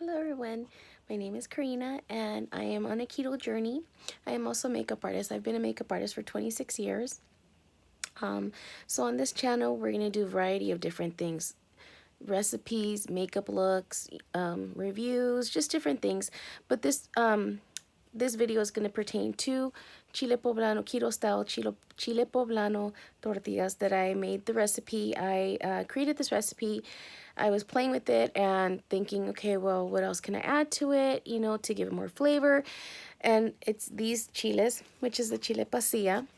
Hello everyone, my name is Karina and I am on a keto journey. I am also a makeup artist. I've been a makeup artist for 26 years. So on this channel we're going to do a variety of different things. Recipes, makeup looks, reviews, just different things. But this video is going to pertain to Chile Poblano Keto style Chile Poblano Tortillas that I made the recipe. I created this recipe. I was playing with it and thinking, okay, well, what else can I add to it, you know, to give it more flavor? And it's these chiles, which is the Chile Pasilla,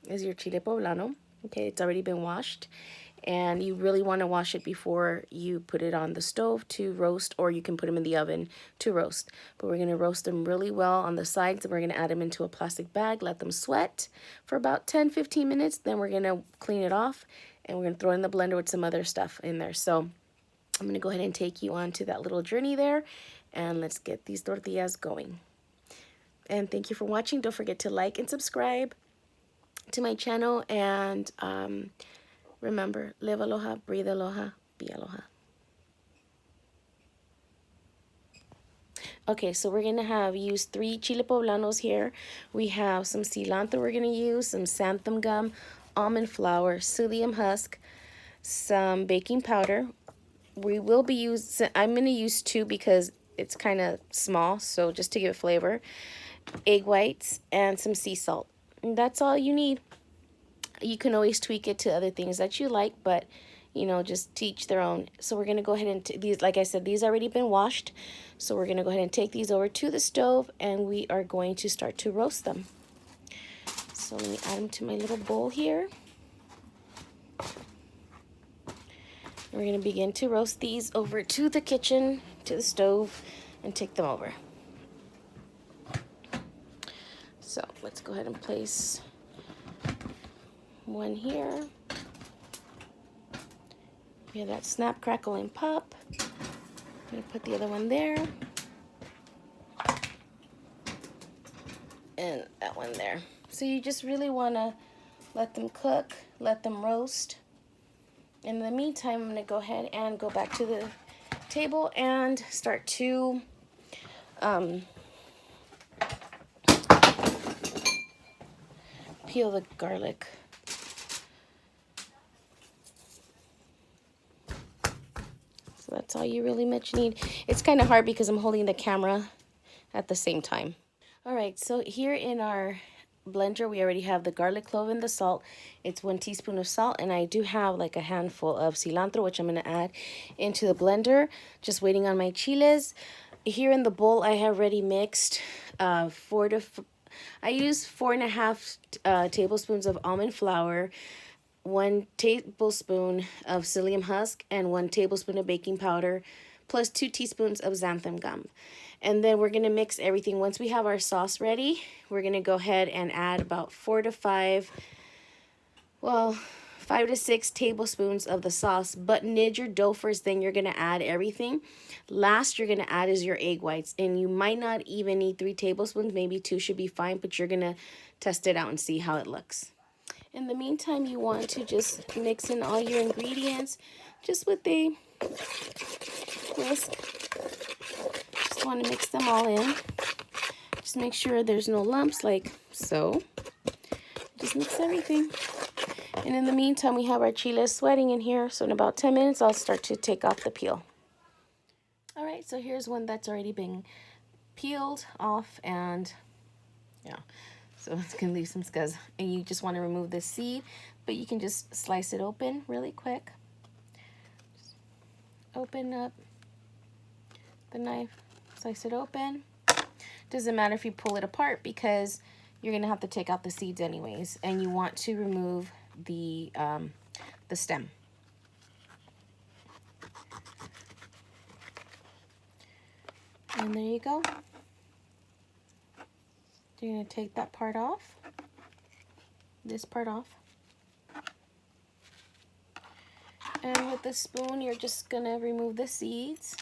is your Chile Poblano. Okay, it's already been washed. And you really want to wash it before you put it on the stove to roast, or you can put them in the oven to roast. But we're going to roast them really well on the sides, and we're going to add them into a plastic bag, let them sweat for about 10-15 minutes. Then we're going to clean it off, and we're going to throw it in the blender with some other stuff in there. So I'm going to go ahead and take you on to that little journey there, and let's get these tortillas going. And thank you for watching. Don't forget to like and subscribe to my channel, and remember, live aloha, breathe aloha, be aloha. Okay, so we're gonna use 3 chile poblanos here. We have some cilantro we're gonna use, some xanthan gum, almond flour, psyllium husk, some baking powder. We will be using, I'm gonna use 2 because it's kind of small, so just to give it flavor. Egg whites and some sea salt. And that's all you need. You can always tweak it to other things that you like, but you know, just to each their own. So we're gonna go ahead and these, like I said, these already been washed. So we're gonna go ahead and take these over to the stove, and we are going to start to roast them. So let me add them to my little bowl here. We're gonna begin to roast these over to the kitchen, to the stove, and take them over. So let's go ahead and place one here. We have that snap, crackle, and pop. I'm gonna put the other one there. And that one there. So you just really wanna let them cook, let them roast. In the meantime, I'm gonna go ahead and go back to the table and start to peel the garlic. So that's all you really much need. It's kind of hard because I'm holding the camera at the same time. All right, so here in our blender, we already have the garlic clove and the salt. It's 1 teaspoon of salt, and I do have like a handful of cilantro, which I'm gonna add into the blender. Just waiting on my chiles. Here in the bowl, I have already mixed I use 4.5 tablespoons of almond flour, 1 tablespoon of psyllium husk, and 1 tablespoon of baking powder, plus 2 teaspoons of xanthan gum. And then we're going to mix everything. Once we have our sauce ready, we're going to go ahead and add about 5 to 6 tablespoons of the sauce. But knead your dough first, then you're going to add everything. Last you're going to add is your egg whites. And you might not even need 3 tablespoons. Maybe 2 should be fine, but you're going to test it out and see how it looks. In the meantime, you want to just mix in all your ingredients just with a whisk. Just want to mix them all in. Just make sure there's no lumps like so. Just mix everything. And in the meantime, we have our chiles sweating in here. So in about 10 minutes, I'll start to take off the peel. All right, so here's one that's already been peeled off, and yeah. So it's going to leave some scuzz. And you just want to remove the seed, but you can just slice it open really quick. Just open up the knife, slice it open. Doesn't matter if you pull it apart because you're going to have to take out the seeds anyways. And you want to remove the stem. And there you go. You're going to take that part off, this part off. And with the spoon, you're just going to remove the seeds.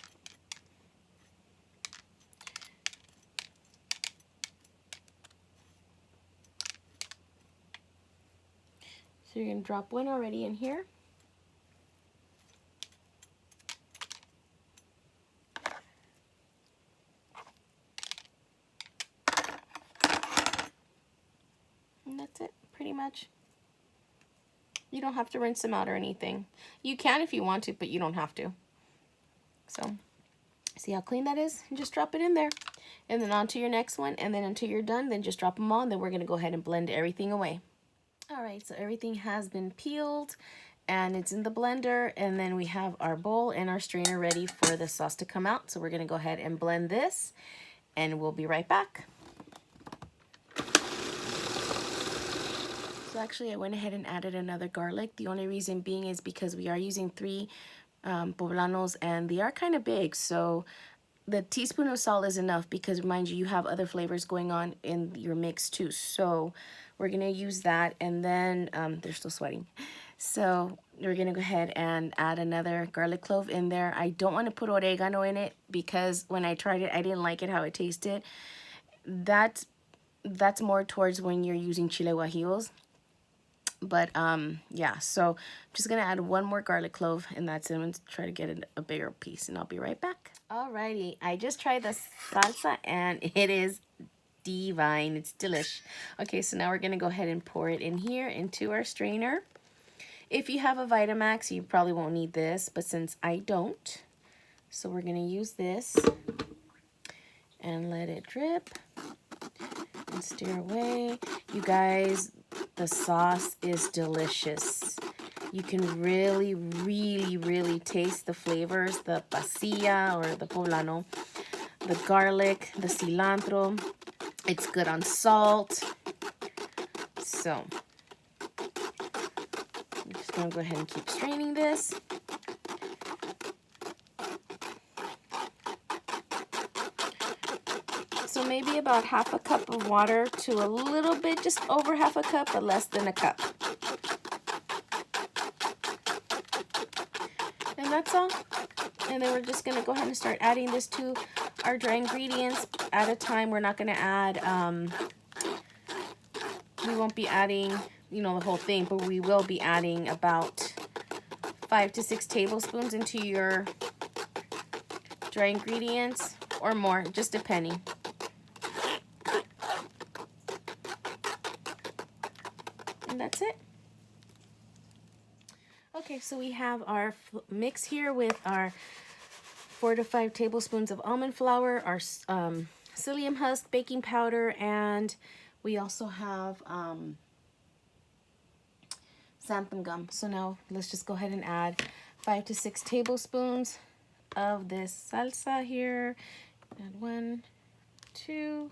So you're going to drop one already in here. that's it, pretty much. You don't have to rinse them out or anything. You can if you want to, but you don't have to. So, see how clean that is? And just drop it in there. And then on to your next one. And then until you're done, then just drop them all. And then we're going to go ahead and blend everything away. All right, so everything has been peeled and it's in the blender. And then we have our bowl and our strainer ready for the sauce to come out. So we're going to go ahead and blend this and we'll be right back. So actually I went ahead and added another garlic. The only reason being is because we are using 3 poblanos and they are kind of big. So the teaspoon of salt is enough because, mind you, you have other flavors going on in your mix too. So we're going to use that, and then they're still sweating. So we're going to go ahead and add another garlic clove in there. I don't want to put oregano in it because when I tried it, I didn't like it how it tasted. That's more towards when you're using chile guajillos. But yeah, so I'm just gonna add 1 more garlic clove, and that's it. I'm gonna try to get a bigger piece, and I'll be right back. Alrighty, I just tried the salsa and it is divine. It's delish. Okay, so now we're gonna go ahead and pour it in here into our strainer. If you have a Vitamax, you probably won't need this, but since I don't, so we're gonna use this and let it drip and stir away. You guys, the sauce is delicious. You can really, really, really taste the flavors, the pasilla or the poblano, the garlic, the cilantro. It's good on salt. So I'm just gonna go ahead and keep straining this. So maybe about 1/2 cup of water to a little bit, just over 1/2 cup, but less than a cup. And that's all. And then we're just gonna go ahead and start adding this to our dry ingredients at a time. We're not gonna add, we won't be adding, you know, the whole thing, but we will be adding about 5 to 6 tablespoons into your dry ingredients, or more, just depending. And that's it. Okay, so we have our mix here with our 4 to 5 tablespoons of almond flour, our psyllium husk, baking powder, and we also have xanthan gum. So now let's just go ahead and add 5 to 6 tablespoons of this salsa here. Add 1, 2,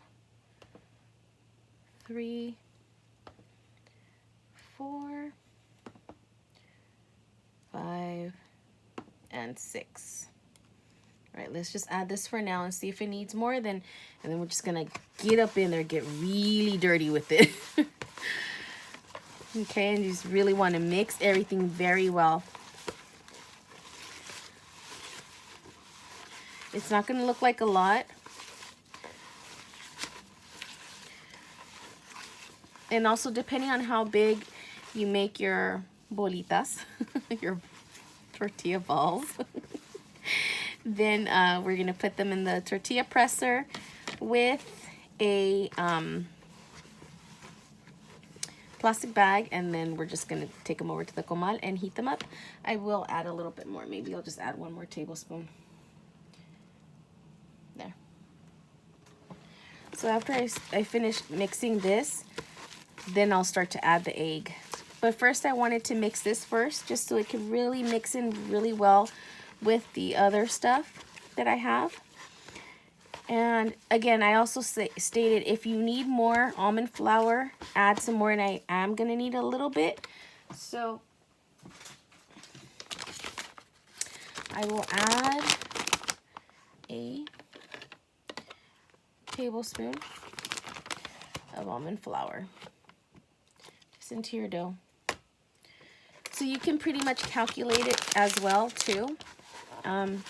3, 4, 5, and 6. All right, let's just add this for now and see if it needs more. And then we're just gonna get up in there, get really dirty with it. Okay, and you just really want to mix everything very well. It's not gonna look like a lot. And also, depending on how big you make your bolitas, your tortilla balls, then we're gonna put them in the tortilla presser with a plastic bag, and then we're just gonna take them over to the comal and heat them up. I will add a little bit more. Maybe I'll just add 1 more tablespoon. There. So after I finish mixing this, then I'll start to add the egg. But first I wanted to mix this first, just so it can really mix in really well with the other stuff that I have. And again, I also stated if you need more almond flour, add some more, and I am gonna need a little bit. So I will add a tablespoon of almond flour just into your dough. So you can pretty much calculate it as well too. And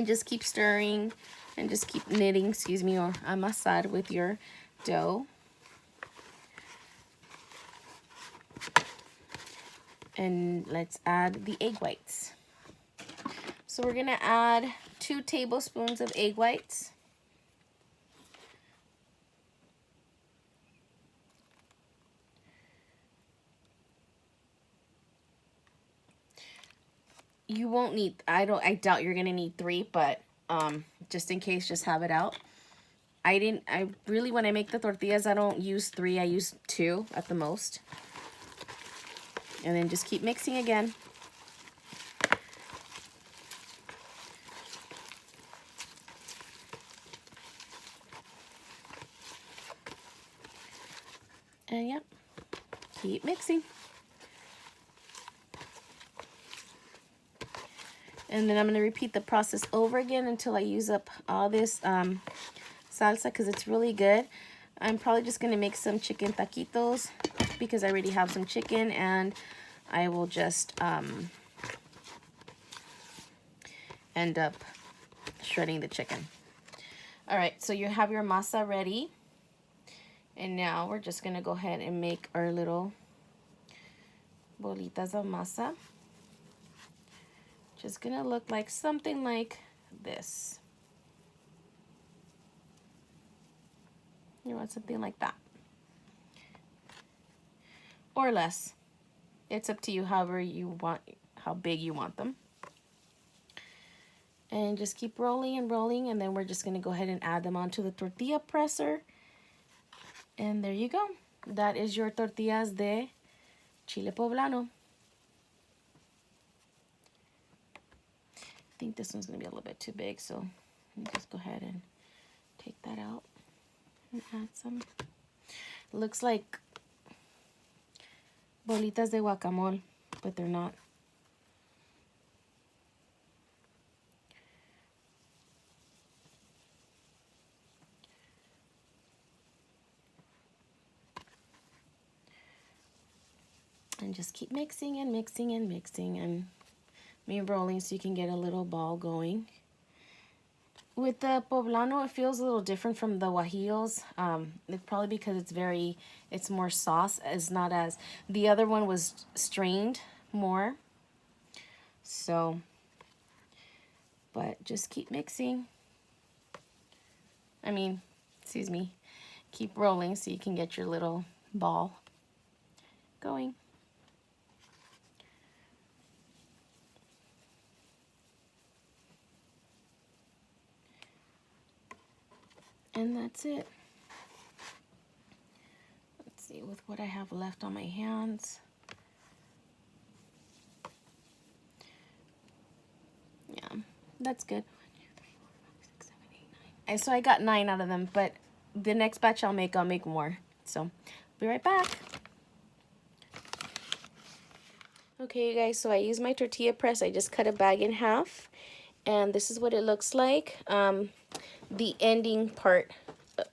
just keep stirring and just keep knitting, excuse me, or amasar with your dough. And let's add the egg whites. So we're gonna add 2 tablespoons of egg whites. You won't need, I doubt you're gonna need 3, but just in case, just have it out. I really, when I make the tortillas, I don't use 3, I use 2 at the most. And then just keep mixing again. And yep, keep mixing. And then I'm going to repeat the process over again until I use up all this salsa, because it's really good. I'm probably just going to make some chicken taquitos because I already have some chicken, and I will just end up shredding the chicken. All right, so you have your masa ready. And now we're just going to go ahead and make our little bolitas of masa. Just going to look like something like this. You want something like that. Or less. It's up to you, however you want, how big you want them. And just keep rolling and rolling, and then we're just going to go ahead and add them onto the tortilla presser. And there you go. That is your tortillas de Chile Poblano. I think this one's going to be a little bit too big, so let me just go ahead and take that out and add some. It looks like bolitas de guacamole, but they're not. And just keep mixing and mixing and mixing and rolling so you can get a little ball going. With the poblano, it feels a little different from the guajillos. It's probably because it's more sauce. It's not as, the other one was strained more. So, but just keep mixing. Excuse me. Keep rolling so you can get your little ball going. And that's it. Let's see, with what I have left on my hands. Yeah, that's good. 1, 2, 3, 4, 5, 6, 7, 8, 9. And so I got 9 out of them, but the next batch I'll make more. So, be right back. Okay, you guys, so I used my tortilla press. I just cut a bag in half, and this is what it looks like. The ending part,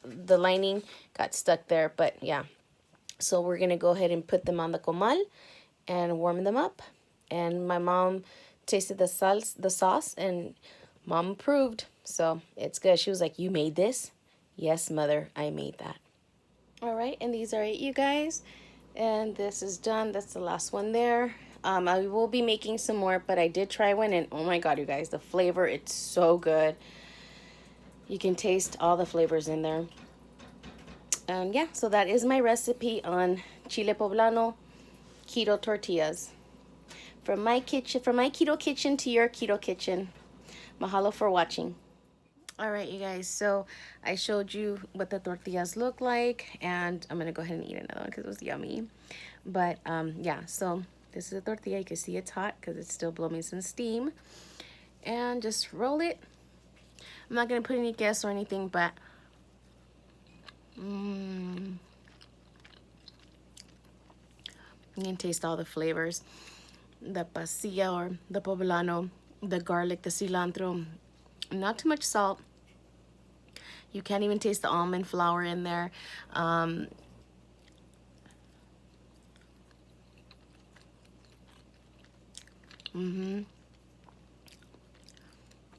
the lining got stuck there, but yeah. So we're gonna go ahead and put them on the comal and warm them up. And my mom tasted the sauce, and mom approved. So it's good. She was like, "You made this?" Yes, mother, I made that. All right, and these are it, you guys. And this is done. That's the last one there. I will be making some more, but I did try one, and oh my god, you guys, the flavor, it's so good. You can taste all the flavors in there. Yeah, so that is my recipe on Chile Poblano Keto Tortillas. From my kitchen, from my keto kitchen to your keto kitchen. Mahalo for watching. All right, you guys, so I showed you what the tortillas look like, and I'm gonna go ahead and eat another one because it was yummy. But yeah, so this is a tortilla. You can see it's hot because it's still blowing some steam. And just roll it. I'm not gonna put any queso or anything, but you can taste all the flavors. The pasilla or the poblano, the garlic, the cilantro. Not too much salt. You can't even taste the almond flour in there.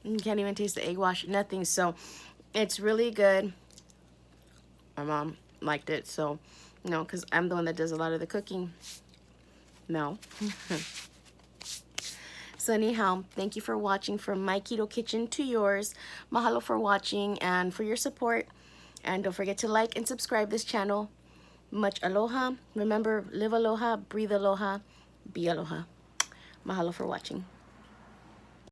You can't even taste the egg wash, nothing. So it's really good. My mom liked it, so because I'm the one that does a lot of the cooking. No. So anyhow, thank you for watching from my keto kitchen to yours. Mahalo for watching and for your support. And don't forget to like and subscribe this channel. Much aloha. Remember, live aloha, breathe aloha, be aloha. Mahalo for watching.